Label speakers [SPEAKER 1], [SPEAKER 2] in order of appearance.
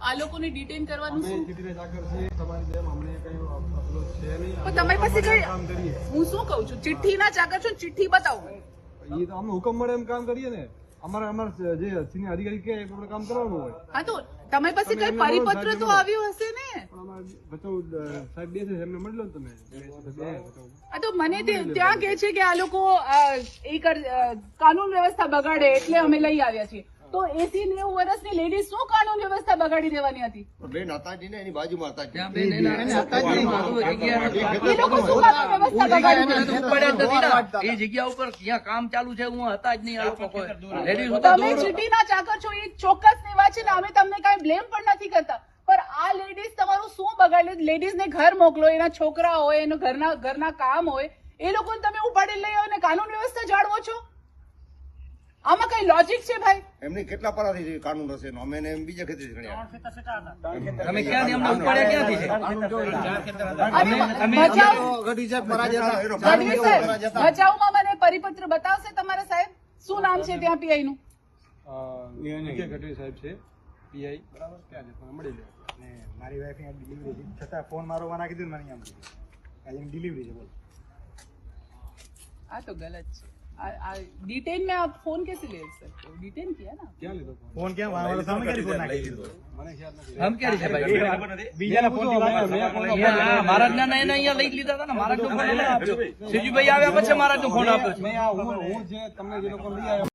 [SPEAKER 1] આ લોકોને ડિટેન કરવાનું શું?
[SPEAKER 2] પણ
[SPEAKER 1] તમારી પાસે કઈ હું શું કહું છું, ચિઠ્ઠીના ચાકર છો, ચિઠ્ઠી બતાવો.
[SPEAKER 3] એ તો અમે હુકમ મળે એમ કામ કરીએ ને. અમારે જે સિનિયર અધિકારી કે આપણે કામ કરવાનું હોય.
[SPEAKER 1] હા તો તમારી પાસે કઈ પરિપત્ર તો આવ્યો હશે ને?
[SPEAKER 3] બચાવ સાહેબ બે છે એમને મળી લો ને તમે.
[SPEAKER 1] હા તો મને ત્યાં કે છે કે આ લોકો કાનૂન વ્યવસ્થા બગાડે એટલે અમે લઈ આવ્યા છીએ. તો 80-90 વર્ષની લેડીઝ શું કાનૂન વ્યવસ્થા બગાડી દેવાની હતી?
[SPEAKER 4] બેન હતાજી ને એની બાજુમાં હતા.
[SPEAKER 1] એ લોકો શું કાનૂન વ્યવસ્થા બગાડી
[SPEAKER 5] એ જગ્યા ઉપર ક્યાં કામ ચાલુ છે હું હતા જ નહીં. આ લોકો
[SPEAKER 1] તમે ચીટીના ચાકર છો એ ચોક્કસની વાત છે ને. અમે તમને કઈ બ્લેમ પણ નથી કરતા, પણ આ લેડીઝ તમારું શું બગાડે? લેડીઝ ને ઘર મોકલો, એના છોકરા હોય, એનું ઘરના કામ હોય, એ લોકોને તમે ઉપાડી લઈ આવો ને કાનૂન વ્યવસ્થા જાળવો છો? આમાં કઈ લોજિક છે ભાઈ?
[SPEAKER 4] એમની કેટલા પરાથી કાનૂન હશે? અમે એને એમ બીજા ખેતી ગણ્યા.
[SPEAKER 5] તમે ક્યાં એમને ઉપાડ્યા ક્યાંથી છે?
[SPEAKER 1] બચાવમાં મને પરિપત્ર બતાવશે તમારા સાહેબ? શું નામ છે ત્યાં પીઆઈ નું?
[SPEAKER 3] સાહેબ છે પીઆઈ બરાબર. ક્યાં છે મળી લે.
[SPEAKER 6] મારી વાઈફ ડિલિવરી છતાં ફોન મારો વાના કીધું મને ડિલિવરી છે. બોલ
[SPEAKER 1] આ તો गलत છે. डिटेन में आप फोन कैसे ले सकते हो? डिटेन किया ना?
[SPEAKER 3] ક્યાં લીધો
[SPEAKER 6] ફોન ક્યાં વાળા સામે કરી ફોન નાખી દીધો.
[SPEAKER 3] મને ખ્યાલ નથી.
[SPEAKER 5] હમ ક્યારે છે ભાઈ?
[SPEAKER 6] બીજાના ફોન થી
[SPEAKER 5] મહારાજ ના અહીંયા લઈ લીધા હતા ને. મહારાજ નો ફોન આપ્યો. સીજીભાઈ આવ્યા પછી મહારાજ નો ફોન આપ્યો.
[SPEAKER 3] હું જે તમને જે લોકો લઈ આવ્યો